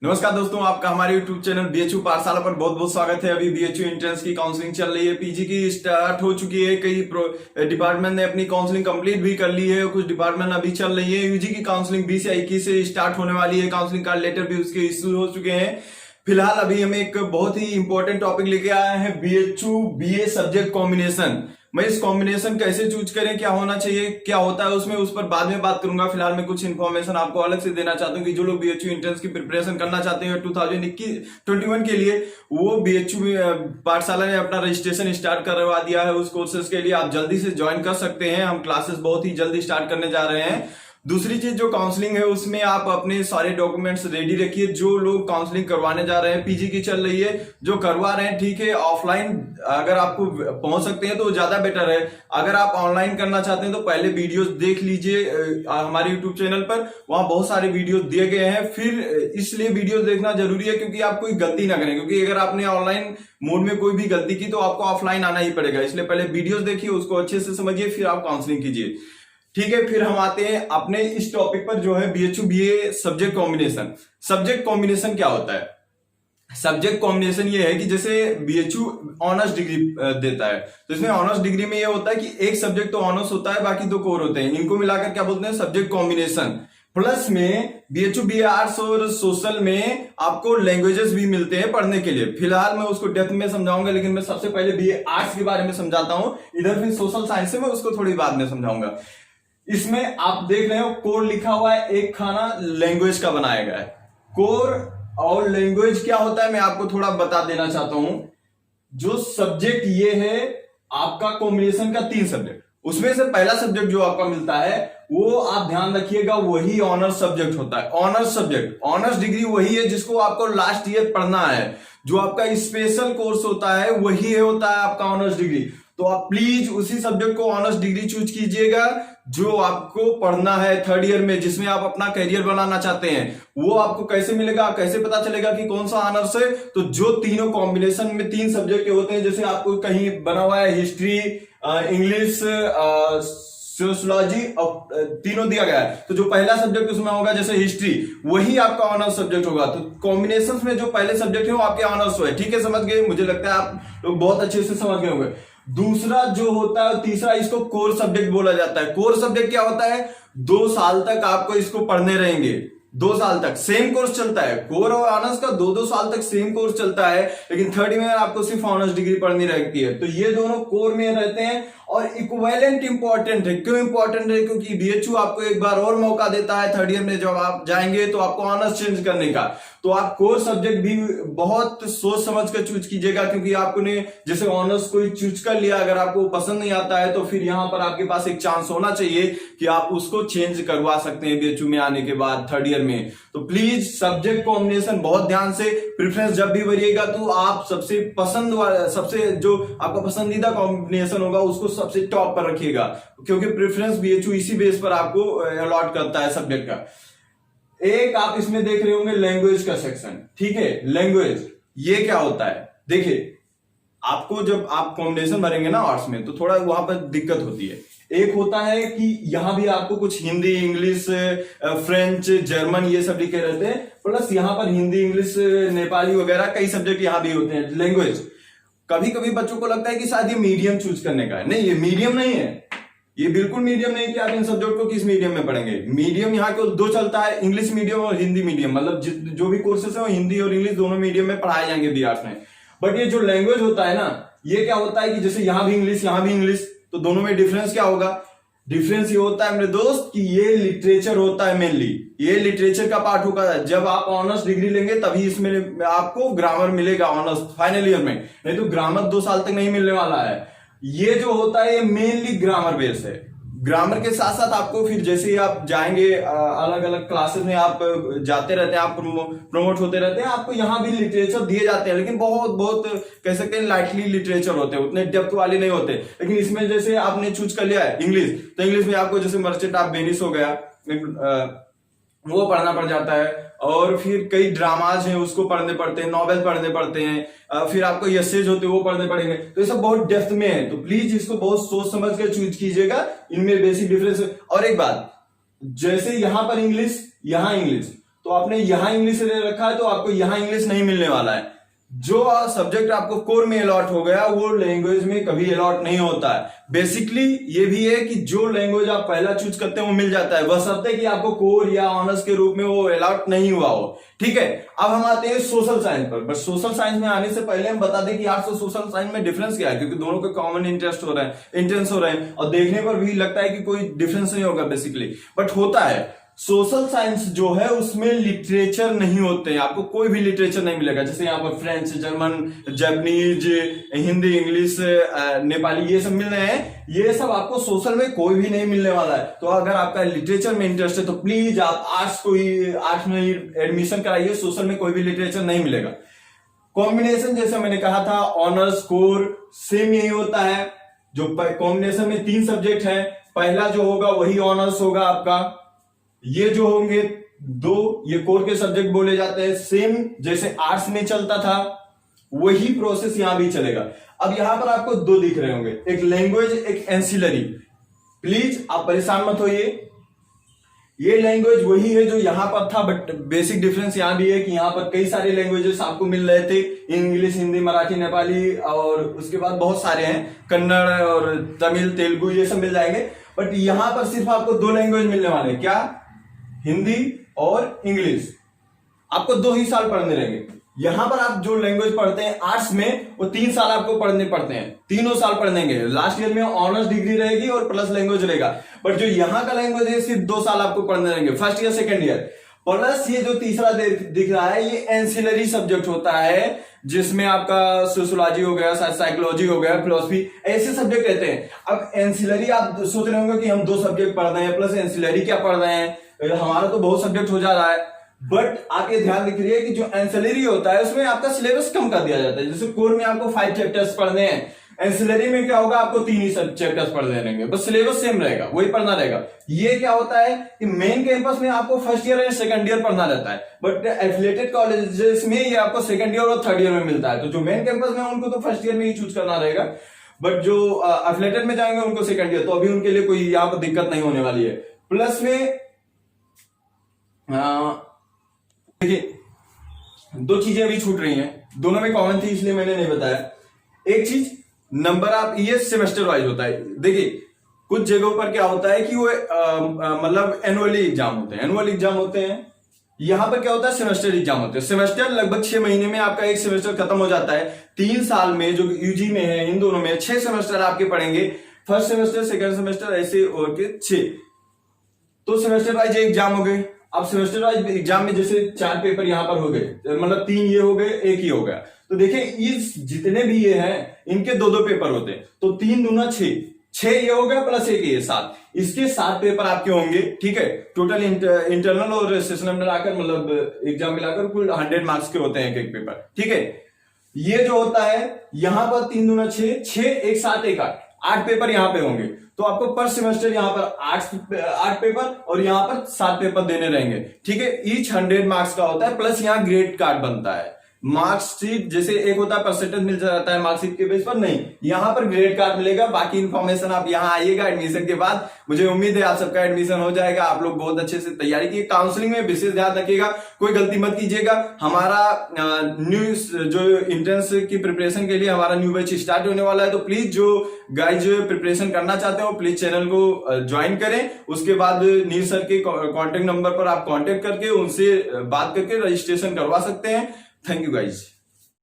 नमस्कार दोस्तों, आपका हमारे YouTube चैनल बीएचयू पाठशाला पर बहुत बहुत स्वागत है। अभी बीएचयू एंट्रेंस की काउंसलिंग चल रही है, पीजी की स्टार्ट हो चुकी है। कई डिपार्टमेंट ने अपनी काउंसलिंग कंप्लीट भी कर ली है, कुछ डिपार्टमेंट अभी चल रही है। यूजी की काउंसलिंग 20 या 21 से स्टार्ट होने वाली है। काउंसलिंग कार्ड लेटर भी उसके इश्यू हो चुके हैं। फिलहाल अभी हम एक बहुत ही इंपॉर्टेंट टॉपिक लेके आए हैं, बीएचयू बीए सब्जेक्ट कॉम्बिनेशन। मैं इस कॉम्बिनेशन कैसे चूज करें, क्या होना चाहिए, क्या होता है उसमें, उस पर बाद में बात करूंगा। फिलहाल मैं कुछ इन्फॉर्मेशन आपको अलग से देना चाहता हूं कि जो लोग बीएचयू एंट्रेंस की प्रिपरेशन करना चाहते हैं 2021 के लिए, वो बीएचयू पाठशाला ने अपना रजिस्ट्रेशन स्टार्ट करवा दिया है। उस कोर्सेज के लिए आप जल्दी से ज्वाइन कर सकते हैं। हम क्लासेस बहुत ही जल्दी स्टार्ट करने जा रहे हैं। दूसरी चीज, जो काउंसलिंग है उसमें आप अपने सारे डॉक्यूमेंट्स रेडी रखिए। जो लोग काउंसलिंग करवाने जा रहे हैं, पीजी की चल रही है, जो करवा रहे हैं ठीक है, ऑफलाइन अगर आपको पहुंच सकते हैं तो ज्यादा बेटर है। अगर आप ऑनलाइन करना चाहते हैं तो पहले वीडियोस देख लीजिए हमारे यूट्यूब चैनल पर, वहां बहुत सारे वीडियोस दिए गए हैं। फिर इसलिए वीडियोस देखना जरूरी है क्योंकि आप कोई गलती ना करें, क्योंकि अगर आपने ऑनलाइन मोड में कोई भी गलती की तो आपको ऑफलाइन आना ही पड़ेगा। इसलिए पहले वीडियोस देखिए, उसको अच्छे से समझिए, फिर आप काउंसलिंग कीजिए। ठीक है, फिर हम आते हैं अपने इस टॉपिक पर, जो है BHU BA subject combination. Subject combination क्या होता है? सब्जेक्ट कॉम्बिनेशन ये है कि जैसे बीएचयू ऑनर्स डिग्री देता है, तो इसमें ऑनर्स डिग्री में ये होता है कि एक सब्जेक्ट तो ऑनर्स होता है, बाकी दो कोर होते हैं। इनको मिलाकर क्या बोलते हैं? Subject combination. प्लस में बीएचयू बीए आर्ट्स और सोशल में आपको लैंग्वेजेस भी मिलते हैं पढ़ने के लिए। फिलहाल मैं उसको डेप्थ में समझाऊंगा, लेकिन मैं सबसे पहले बीए आर्ट्स के बारे में समझाता हूं, इधर फिर सोशल साइंस से मैं उसको थोड़ी बाद में समझाऊंगा। इसमें आप देख रहे हो कोर लिखा हुआ है, एक खाना लैंग्वेज का बनाया गया है। कोर और लैंग्वेज क्या होता है मैं आपको थोड़ा बता देना चाहता हूं। जो सब्जेक्ट ये है आपका कॉम्बिनेशन का 3 सब्जेक्ट, उसमें से पहला सब्जेक्ट जो आपका मिलता है वो आप ध्यान रखिएगा, वही ऑनर्स सब्जेक्ट होता है। ऑनर्स सब्जेक्ट, ऑनर्स डिग्री वही है जिसको आपको लास्ट ईयर पढ़ना है। जो आपका स्पेशल कोर्स होता है वही होता है आपका ऑनर्स डिग्री। तो आप प्लीज उसी सब्जेक्ट को ऑनर्स डिग्री चूज कीजिएगा जो आपको पढ़ना है थर्ड ईयर में, जिसमें आप अपना करियर बनाना चाहते हैं। वो आपको कैसे मिलेगा, कैसे पता चलेगा कि कौन सा ऑनर्स है? तो जो तीनों कॉम्बिनेशन में 3 सब्जेक्ट होते हैं, जैसे आपको कहीं बना हुआ है हिस्ट्री, इंग्लिश, सोशियोलॉजी, तीनों दिया गया है, तो जो पहला सब्जेक्ट उसमें होगा जैसे हिस्ट्री, वही आपका ऑनर्स सब्जेक्ट होगा। तो कॉम्बिनेशन में जो पहले सब्जेक्ट है वो आपके ऑनर्स है। ठीक है, समझ गए? मुझे लगता है आप लोग बहुत अच्छे से समझ गए होंगे। दूसरा जो होता है, तीसरा, इसको कोर सब्जेक्ट बोला जाता है। कोर सब्जेक्ट क्या होता है? 2 साल तक आपको इसको पढ़ने रहेंगे। 2 साल तक सेम कोर्स चलता है। कोर और ऑनर्स का 2-2 साल तक सेम कोर्स चलता है, लेकिन थर्ड ईयर में आपको सिर्फ ऑनर्स डिग्री पढ़नी रहती है। तो ये दोनों कोर में रहते हैं और इक्विवेलेंट इंपॉर्टेंट है। क्यों इंपॉर्टेंट है? क्योंकि बीएचयू आपको एक बार और मौका देता है थर्ड ईयर में, जब आप जाएंगे तो आपको ऑनर्स चेंज करने का। तो आप कोर सब्जेक्ट भी बहुत सोच समझ कर चूज कीजिएगा, क्योंकि आपने जैसे ऑनर्स कोई चूज कर लिया, अगर आपको पसंद नहीं आता है तो फिर यहां पर आपके पास एक चांस होना चाहिए कि आप उसको चेंज करवा सकते हैं बीएचयू में आने के बाद थर्ड ईयर में। तो प्लीज सब्जेक्ट कॉम्बिनेशन बहुत ध्यान से, प्रेफरेंस जब भी भरिएगा तो आप सबसे पसंद वाला, सबसे जो आपका पसंदीदा कॉम्बिनेशन होगा उसको सबसे टॉप पर रखिएगा, क्योंकि प्रेफरेंस बीएचयू इसी बेस पर आपको अलॉट करता है सब्जेक्ट का। एक आप इसमें देख रहे होंगे लैंग्वेज का सेक्शन। ठीक है, लैंग्वेज ये क्या होता है? देखिए, आपको जब आप कॉम्बिनेशन भरेंगे ना आर्ट्स में, तो थोड़ा वहां पर दिक्कत होती है। एक होता है कि यहां भी आपको कुछ हिंदी, इंग्लिश, फ्रेंच, जर्मन ये सब लिखे रहते हैं, प्लस यहां पर हिंदी, इंग्लिश, नेपाली वगैरह कई सब्जेक्ट यहां भी होते हैं। लैंग्वेज, कभी कभी बच्चों को लगता है कि शायद ये मीडियम चूज करने का है। नहीं, ये मीडियम नहीं है। ये बिल्कुल मीडियम नहीं कि आप इन सब्जेक्ट को किस मीडियम में पढ़ेंगे। मीडियम यहाँ को 2 चलता है, इंग्लिश मीडियम और हिंदी मीडियम। मतलब जो भी कोर्सेस है वो हिंदी और इंग्लिश दोनों मीडियम में पढ़ाए जाएंगे बीआर्ट्स में। बट ये जो लैंग्वेज होता है ना, ये क्या होता है कि जैसे यहां भी इंग्लिश, यहां भी इंग्लिश, तो दोनों में डिफरेंस क्या होगा? डिफरेंस ये होता है मेरे दोस्त कि ये लिटरेचर होता है, मेनली ये लिटरेचर का पार्ट होगा। जब आप ऑनर्स डिग्री लेंगे तभी इसमें आपको ग्रामर मिलेगा ऑनर्स फाइनल ईयर में, नहीं तो ग्रामर 2 साल तक नहीं मिलने वाला है। ये जो होता है ये मेनली ग्रामर बेस है। ग्रामर के साथ साथ आपको फिर जैसे ही आप जाएंगे अलग अलग क्लासेस में आप जाते रहते हैं, आप प्रमोट होते रहते हैं, आपको यहाँ भी लिटरेचर दिए जाते हैं, लेकिन बहुत बहुत कह सकते हैं लाइटली लिटरेचर होते हैं, उतने डेप्थ वाले नहीं होते। लेकिन इसमें जैसे आपने चूज कर लिया है इंग्लिश, तो इंग्लिश में आपको जैसे मर्चेंट ऑफ वेनिस हो गया, वो पढ़ना पड़ जाता है। और फिर कई ड्रामाज हैं उसको पढ़ने पड़ते हैं, नॉवेल पढ़ने पड़ते हैं, फिर आपको एसेज होते हैं वो पढ़ने पड़ेंगे। तो ये सब बहुत डेप्थ में है, तो प्लीज इसको बहुत सोच समझ कर चूज कीजिएगा। इनमें बेसिक डिफरेंस। और एक बात, जैसे यहां पर इंग्लिश, यहां इंग्लिश, तो आपने यहां इंग्लिश ले रखा है तो आपको यहां इंग्लिश नहीं मिलने वाला है। जो सब्जेक्ट आपको कोर में अलॉट हो गया वो लैंग्वेज में कभी अलॉट नहीं होता है। बेसिकली ये भी है कि जो लैंग्वेज आप पहला चूज करते हैं वो मिल जाता है, बशर्ते कि आपको कोर या ऑनर्स के रूप में वो अलॉट नहीं हुआ हो। ठीक है, अब हम आते हैं सोशल साइंस पर। बट सोशल साइंस में आने से पहले हम बता दें कि यार सोशल साइंस में डिफरेंस क्या है, क्योंकि दोनों के कॉमन इंटरेस्ट हो रहे हैं, इंटेंस हो रहे हैं, और देखने पर भी लगता है कि कोई डिफरेंस नहीं होगा बेसिकली, बट होता है। सोशल साइंस जो है उसमें लिटरेचर नहीं होते हैं, आपको कोई भी लिटरेचर नहीं मिलेगा। जैसे यहाँ पर French, German, Japanese, Hindi, English, Nepali, ये सब मिल रहे हैं, ये सब आपको सोशल में कोई भी नहीं मिलने वाला है। तो अगर आपका लिटरेचर में इंटरेस्ट है तो प्लीज आप आर्ट्स में एडमिशन कराइए, सोशल में कोई भी लिटरेचर नहीं मिलेगा। कॉम्बिनेशन जैसे मैंने कहा था, ऑनर्स कोर सेम यही होता है। जो कॉम्बिनेशन में 3 सब्जेक्ट है, पहला जो होगा वही ऑनर्स होगा आपका, ये जो होंगे 2 ये कोर के सब्जेक्ट बोले जाते हैं। सेम जैसे आर्ट्स में चलता था वही प्रोसेस यहां भी चलेगा। अब यहां पर आपको 2 दिख रहे होंगे, एक लैंग्वेज, एक एंसिलरी। प्लीज आप परेशान मत होइए, ये लैंग्वेज वही है जो यहां पर था, बट बेसिक डिफरेंस यहां भी है कि यहां पर कई सारे लैंग्वेजेस आपको मिल रहे थे, इंग्लिश, हिंदी, मराठी, नेपाली, और उसके बाद बहुत सारे हैं, कन्नड़ और तमिल, तेलुगु, ये सब मिल जाएंगे। बट यहां पर सिर्फ आपको 2 लैंग्वेज मिलने वाले हैं, क्या? हिंदी और इंग्लिश। आपको 2 ही साल पढ़ने रहेंगे। यहां पर आप जो लैंग्वेज पढ़ते हैं आर्ट्स में, वो 3 साल आपको पढ़ने पड़ते हैं, तीनों साल पढ़नेंगे। लास्ट ईयर में ऑनर्स डिग्री रहेगी और प्लस लैंग्वेज रहेगा। बट जो यहां का लैंग्वेज है सिर्फ 2 साल आपको पढ़ने रहेंगे, first year, second year. Plus ये जो तीसरा दिख रहा है ये एंसिलरी सब्जेक्ट होता है, जिसमें आपका सोशियोलॉजी हो गया, साइकोलॉजी हो गया, फिलोसफी, ऐसे सब्जेक्ट रहते हैं। अब एंसिलरी आप सोच रहे होंगे कि हम 2 सब्जेक्ट पढ़ रहे हैं प्लस एंसिलरी क्या पढ़ रहे हैं, हमारा तो बहुत सब्जेक्ट हो जा रहा है। बट आप ये ध्यान रखिए कि जो एंसिलरी होता है उसमें आपका सिलेबस कम कर दिया जाता है। जैसे कोर में आपको 5 चैप्टर्स पढ़ने हैं, एंसिलरी में क्या होगा, आपको 3 ही चैप्टर्स पढ़ने रहेंगे, बस सिलेबस सेम रहेगा, वही पढ़ना रहेगा। ये क्या होता है कि मेन कैंपस में आपको फर्स्ट ईयर या सेकंड ईयर पढ़ना रहता है, बट एफिलिएटेड कॉलेजेस में ये आपको सेकंड ईयर और थर्ड ईयर में मिलता है। तो जो मेन कैंपस में उनको तो फर्स्ट ईयर में ही चूज करना रहेगा, बट जो एफिलिएटेड में जाएंगे उनको सेकंड ईयर। तो अभी उनके लिए कोई यहाँ पर दिक्कत नहीं होने वाली है। प्लस में देखिए 2 चीजें अभी छूट रही हैं, दोनों में कॉमन थी इसलिए मैंने नहीं बताया। एक चीज, नंबर आप, ये सेमेस्टर वाइज होता है। देखिए कुछ जगहों पर क्या होता है कि वो मतलब एनुअली एग्जाम होते हैं, एनुअल एग्जाम होते हैं। यहां पर क्या होता है, सेमेस्टर एग्जाम होते हैं। सेमेस्टर लगभग 6 महीने में आपका एक सेमेस्टर खत्म हो जाता है। 3 साल में जो यूजी में है, इन दोनों में 6 सेमेस्टर आपके पढ़ेंगे, फर्स्ट सेमेस्टर, सेकंड सेमेस्टर, ऐसे और के 6। तो सेमेस्टर वाइज एग्जाम हो गए। अब सेमेस्टर वाइज एग्जाम में जैसे 4 पेपर यहां पर हो गए, मतलब 3 ये हो गए, 1 ही हो गया। तो देखिए इस जितने भी ये हैं इनके 2-2 पेपर होते हैं, तो 3 दूना 6 ये हो गया, प्लस 1 ये 7, इसके 7 पेपर आपके होंगे। ठीक है, टोटल इंटरनल और सेशनल मिलाकर, मतलब एग्जाम मिलाकर कुल 100 मार्क्स के होते हैं एक पेपर। ठीक है, ये जो होता है यहां पर 3 दूना 6, 1 7 1 8 पेपर यहां पे होंगे। तो आपको पर सेमेस्टर यहां पर 8 पेपर और यहां पर 7 पेपर देने रहेंगे। ठीक है, ईच 100 मार्क्स का होता है, प्लस यहां ग्रेड कार्ड बनता है। मार्कशीट जैसे एक होता है परसेंटेज मिल जाता है मार्कशीट के बेस पर, नहीं, यहां पर ग्रेड कार्ड मिलेगा। बाकी इंफॉर्मेशन आप यहां आइएगा एडमिशन के बाद, मुझे उम्मीद है आप सबका एडमिशन हो जाएगा। आप लोग बहुत अच्छे से तैयारी की, काउंसलिंग में विशेष ध्यान रखिएगा, कोई गलती मत कीजिएगा। हमारा न्यू जो एंट्रेंस की प्रिपरेशन के लिए हमारा न्यू बैच स्टार्ट होने वाला है, तो प्लीज जो गाइज प्रिपरेशन करना चाहते हो प्लीज चैनल को ज्वाइन करें। उसके बाद नीर सर के कॉन्टेक्ट नंबर पर आप कॉन्टेक्ट करके उनसे बात करके रजिस्ट्रेशन करवा सकते हैं। Thank you guys.